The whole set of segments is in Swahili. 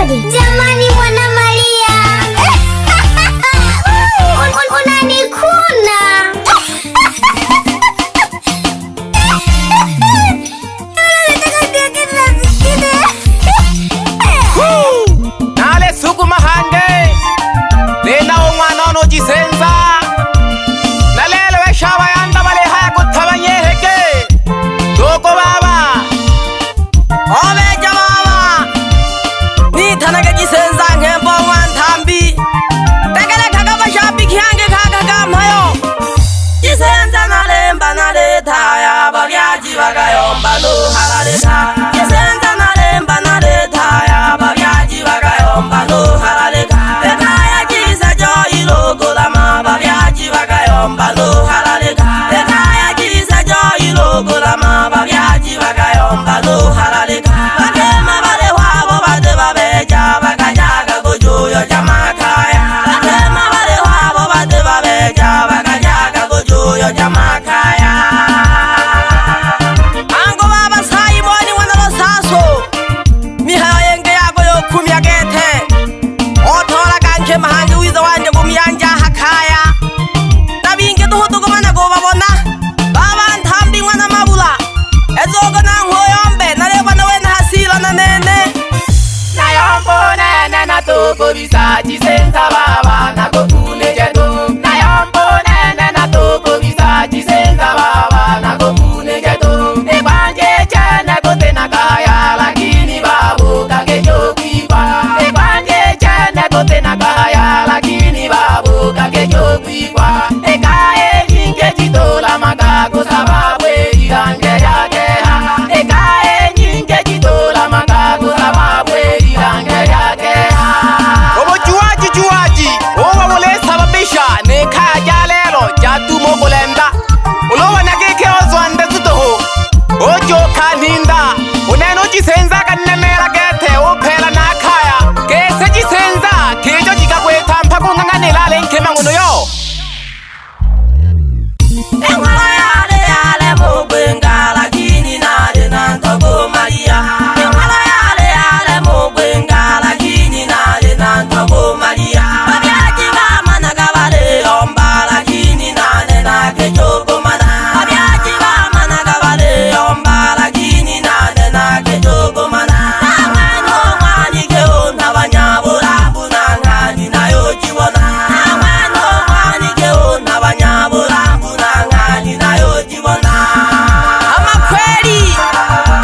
rekodi. Jamani mwana Maria. Unanikuna. Nale suku mahange. Lena omwana ono jisenza. Nalele we shawa yanda bale haya kutabanye heke. Doko baba. Obe jamama. Ni tanake jisenza ngembo wantambi. Tekele kagaba shapi kihange kagaga mayo. Jisenza nalemba naleta ya babyaji bagayomba no halaleka. Jisenza nalemba naleta ya babyaji bagayomba no halaleka. Ekaya jisa jo ilogo lama babyaji bagayomba no halaleka. Ekaya jisa jo ilogo lama babyaji bagayomba no halaleka. Bakema bale wabo bade babeja bakajaga gojoyo jamakaya. Bakema bale wabo bade babeja bakajaga gojoyo jamakaya. Ango baba sai moni wanalo saso. Mihayo yenge yago yo kumya gete. Otora kanke mahange wiza wanje gumyanja hakaya. Nabinge duhutu gumana go babona. Baba ntambi mwana mabula. Ezogo na ngoyombe naleba nawe na hasila na nene. Nayombo nene na toko bisa jisenza baba na kokune jeto. Nayombo nene na toko bisa jisenza baba na kokune jeto. Ekwanje chene kote na kaya lakini babu kakejo kikwa. Ekwanje chene kote na kaya lakini babu kakejo kikwa. Ekae nyinge jitola makako sababu irange yake ha. Ekae nyinge jitola makako sababu irange yake ha. Obo juaji owa wole sababisha ne kaya jalelo jatu mogolenda. Ulowa nageke ozwande zutoho. Ojo kaninda uneno jisenza kanemera gete opela na kaya. Kese jisenza kejo jikakweta mpako nganganela lenkema ngono yo. Engwala yale mugwenga lakini nale nantogo Maria. Engwala yale mugwenga lakini nale nantogo Maria. Babyaji bamana gabale omba lakini nale nakejogo mana. Babyaji bamana gabale omba lakini nale nakejogo mana. Amano mwani keo nabanyabula bunangani nayo jibona. Amano mwani keo nabanyabula bunangani nayo jibona. Ama kweli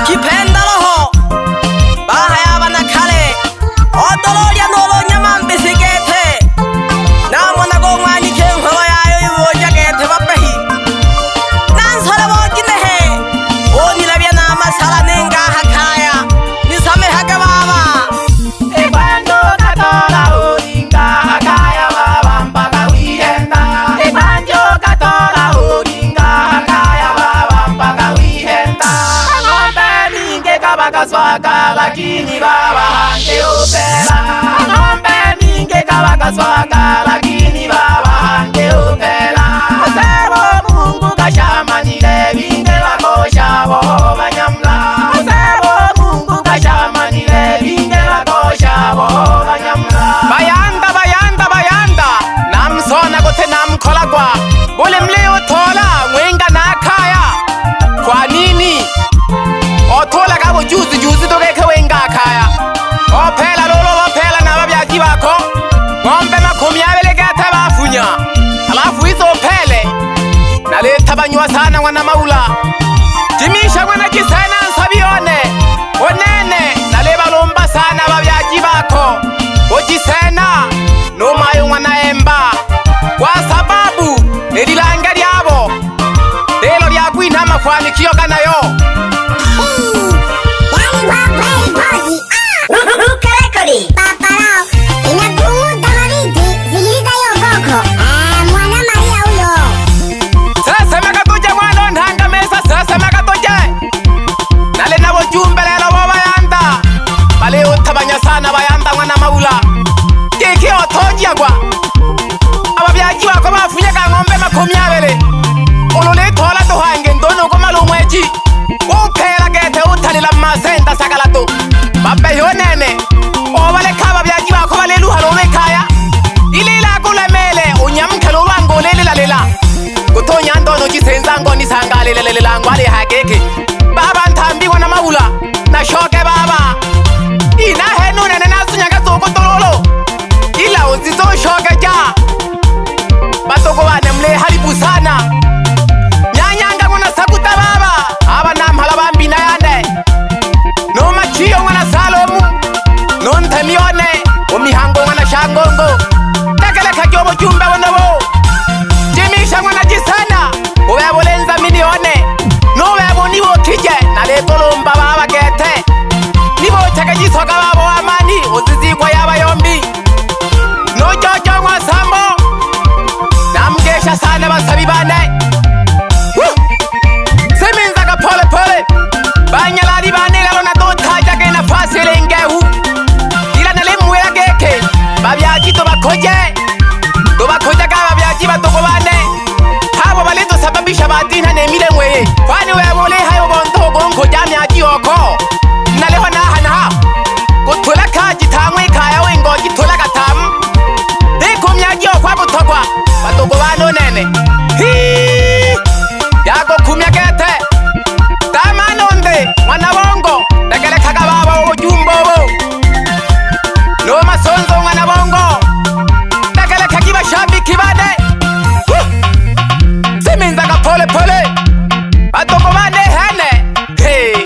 kipenda roho bahaya bana kale odoloria nolo nyama mbisigete namona go mwani ke nkoro yayo iboja gete bapehi nansore boginehe onirabya namasala nenga hakaya nisame haga baba. Ekwando katola uringa hakaya baba mpaka wihenda. Ekwanjo katola uringa hakaya baba mpaka wihenda. Ng'ombe mingi kabakaswaka lakini baba hange upela. Ng'ombe mingi kabakaswaka lakini baba hange upela. Osebo Mungu kashamanile binge bakosha bo banyamla. Osebo Mungu kashamanile binge bakosha bo banyamla. Bayanda namsona kote namkolagwa. Bule mleo tola mwenga nakaya. Kwa nini? Otola kabo juzi tokeke wenga kaya. Opela lolo opela na babyaji bako. Ng'ombe makumi abele gata bafunya. Alafu hizo opele naleta banywa sana mwana maula. Timisha mwana jisena nsabione. Onene naleba lomba sana babyaji bako. Ojisena nomayo mwana emba. Kwa sababu elilanga lyabo lelo lyakwina mafanikio ganayo. Paparao. Inagumu damariti. Zigiriza yo boko. Mwana Maria huyo. Sasa makatoja mwana ndanga mesa sasa makatoja. Nale nabo jumbe lelo bayanda. Bale utabanya sana bayanda mwana maula. Kiki otoja kwa. Ababyaji bako bafunye ka ng'ombe makumi abele. Olole tola tohange ndono ko malumweji. Upela gete utalila masenda sakalato. Babe yonene. Obale ngwale hakeke baba Nthambi wana Mabula na shoke baba ina henu nene nasunyaka tsoko tololo ila uzizo shoke ja batoko bane mle halibusana nyanyanga ngona sakuta baba aba namhala bambina yande no machiyo ngona Salomu no Nthemione omihango ngona Shangongo takele kagyobo jumbe wonobo jimisha ngona Jisana oyabolenza milione no weboniwo kije nale kolomba baba gete nibo chaka jisoka babo amani ozizikwa yaba yombi no jojo ngwa Sambo namgesha sana basabi bane semenza ka pole pole banyalali bane galo na dotaja ke na fasele ngehu ila nale mwela geke babyaji to bakoje ka babyaji batoko bane habo baleto sababisha batina ne mile ngweye kwani webole hayo bonto gonko jamya oko nale hona hana kutula kaji tamwe kaya wengo jitula katam kumyaji okwa butokwa batoko bano nene hi yago kumya gete tamanonde mwana bongo tekele kaga baba ojumbo no masonzo mwana bongo tekele kagiba shabi kibade siminza ka pole pole batoko bane hene he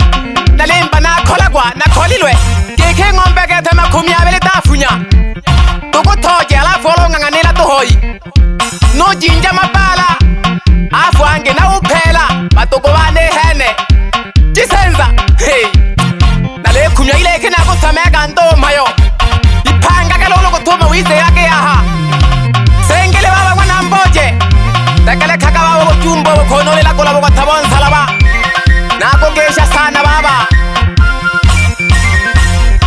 nalimba na kolagwa na kolilwe keke ngombe gete makumya bele tafunya tukutoje alafu olonganganila tuhoi no jinja mabala afu ange na upela batoko bane hene Jisenza hey nale kumya ile kena kusamega ndomayo ipanga kalolo kutuma wize yake yaha sengele baba mwana Mboje takale kaka baba jumbo konole la kola boko tabon salaba nako gesha sana baba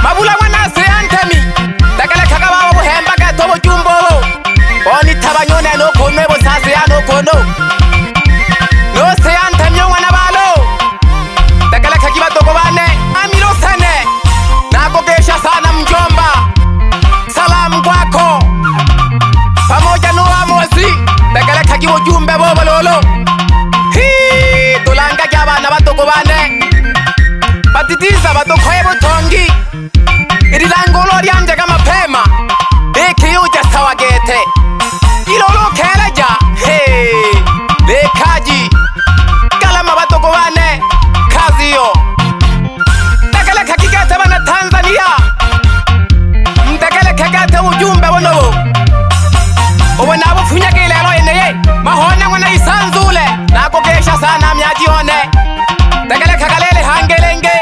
Mabula mwana Antemi takale kaka baba buhemba ka tobo jumbo oni tabanyone no konwe bo sase ya no kono no se Antemi mwana balo takale kakiba toko bane amilo sane nako gesha sana mjomba salamu kwako pamoja no amosi takale kakibo jumbe bobo lolo hi tulanga jabana batoko bane batitiza batokhoye butongi irilangolo lyanje kama pema ekiyuja sawagete ilolo keleja he lekaji kalama batoko bane kaziyo takale kakigete bana Tanzania takale kagete ujumbe wonobo obona bufunyake lelo eneye mahone ngona isanzule nako gesha sana myaji one takale kagalele hangelenge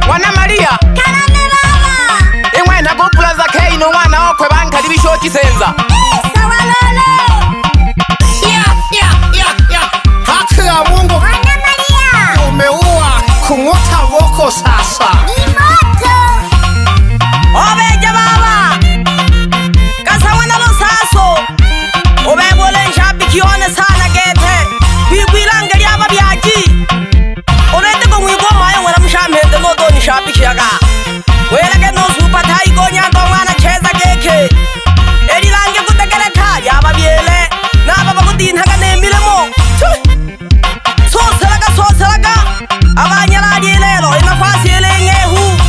wana Maria Karame baba imwe nako plaza kei no mwana okwe bankali bisho Jisenza sawa lolo Haki ya Mungu Wana Maria umeua kung'ota woko sasa. Imoto obeja baba kasa wana lo saso obebole nshabikione sana gete bigwirange lyaba byaji olete ko mwigo mayo ngwana mshamhende no do nshabikiyaga welage no super taigo nyando mwana cheza geke elirange kutekeleka yaba byele naba bakudinhaga nemilemo soselaga abanyalali lelo inafasi elengehu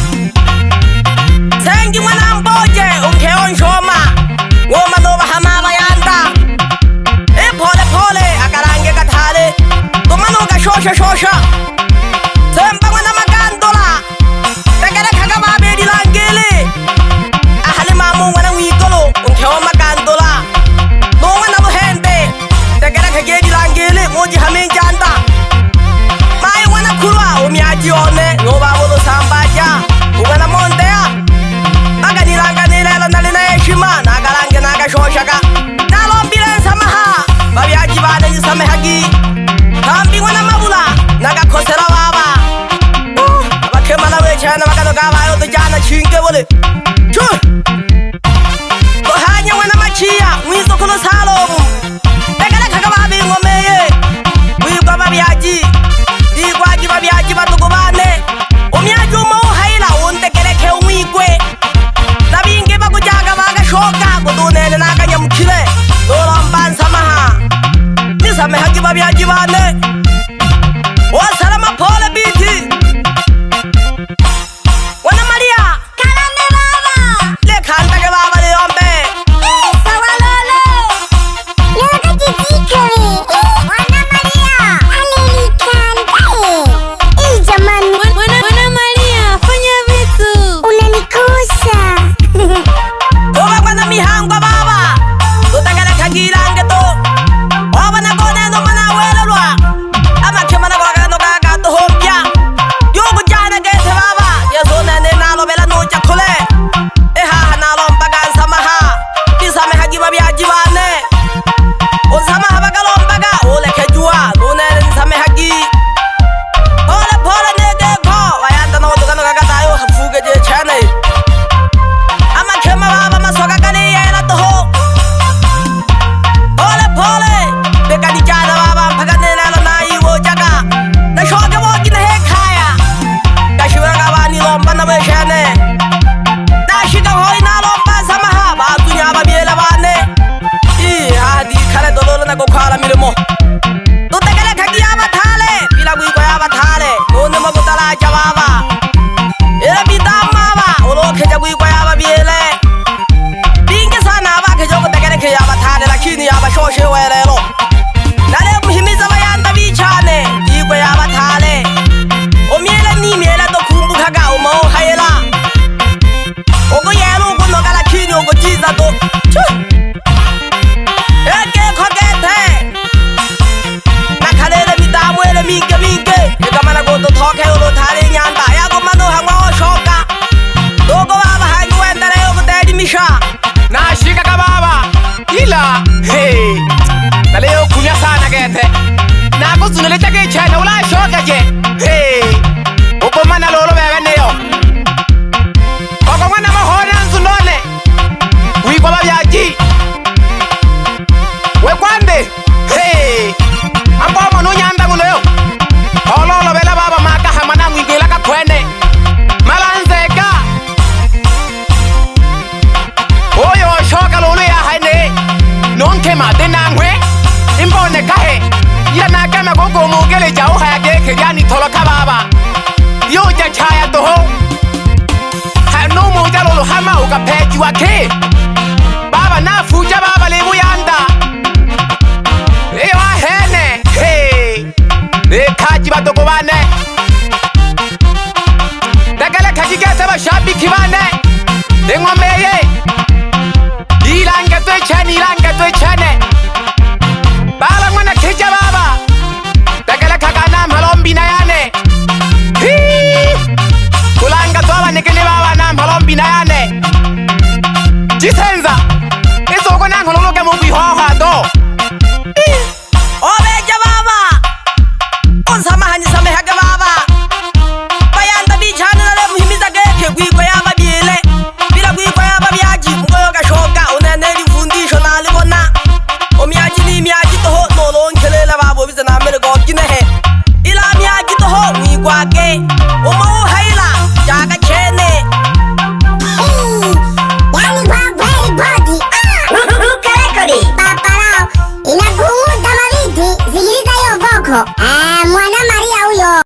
sengi mwana Mboje unkeo njoma ngoma noba hamaba yanda pole pole akarange katale tumano gashosha semba mwana Magandola tekele kaga babe dilangele ahali mamu mwana Mwigolo unkeo Magandola no mwana buhende tekele kage dilangele moji hamenjanda mai mwana Kulwa umyaji one ngoba bolo sambaja umwana Mondea aganilanga nilelo nalina heshima nagalange nagashoshaka nalombile nsamaha babyaji bane nisamehagi Thambi mwana Mabula nagakosera baba abakemana wechana bagano gabayo tujana chinge bole kohanya mwana Machiya mwizo kuno Salomu tekele kaga babi ngomeye wigwa babyaji igwaji babyaji batugo bane umyaji umo haila untekeleke umwigwe nabinge bakujaga bagashoka kudunene nakanyamukire nolomba nsamaha nisamehagi hagiba byagibane wasalama pole biti wana Maria Karame baba. lekhandake baba leyombe Sawa lolo. Yoga jijikere. Wana Maria. Halili kandae. Jamani. Mwana Maria, fanya vitu. Unanikusa. kuba kwana mihangwa baba tutakala kagirange to obana koneno mana welelwa amakemana kwagano kaga tuhompya yugu jana gete baba yezona ne nalo bela no jakole eha nalo mpaga samaha disame hagiba byagibane ozama habagalo mpaga ole kejua nune nsame hagi ole pole nege ko wayanda no tukano kaga tayo hafuge je chane amakema baba masoka kali yela toho pole pole bekadi jana baba mpaganela lo nayi wo jaga na shoge wo kina he khaya kashura ka bani lomba na beshane na shiga hoi na lomba samaha ba dunya ba biela bane I hadi khale dololo na ko khala milemo to tekele khagiya ba thale pila gui ko ya ba thale none mo gutala jawaba era bidama ba olo kheja gui ko ya ba biele binge sana ba khejo ko tekele khe ya ba thale lakini ya ba shoshe welelo nale muhimiza bayanda bichane iko ya ba thale o miele ni miele to kumbu khaga o mo hayela ogo yelo ko no kala kini ogo jiza to eke khogete nakhalele mitamwele minke minke ekamana go to thoke o lo thale nyanda ya go mano hangwa o shoka dogo baba hangu endere ogo dedi misha nashika ka baba ila hey taleo kunya sana gete na ko sunele take chana ula shoka je hey uko mana lolo bebe neo koko mana mahona nzunone wi kwa babyaji we kwande hey ambo mono nyanda ngulo ololo bela baba maka hamana ngwigela ka kwene malanzeka oyo shoka lolo ya haine nonke mate nangwe imbone kahe ya nakama gogo mugele jau haya geke yani toloka baba yo ja chaya toho hanu moja lolo hama ukapeji wake baba na fuja baba lebu yanda ewa hene hey kaji badogo bane dagala kaji gata ba shabiki bane ngomeye ilange to chani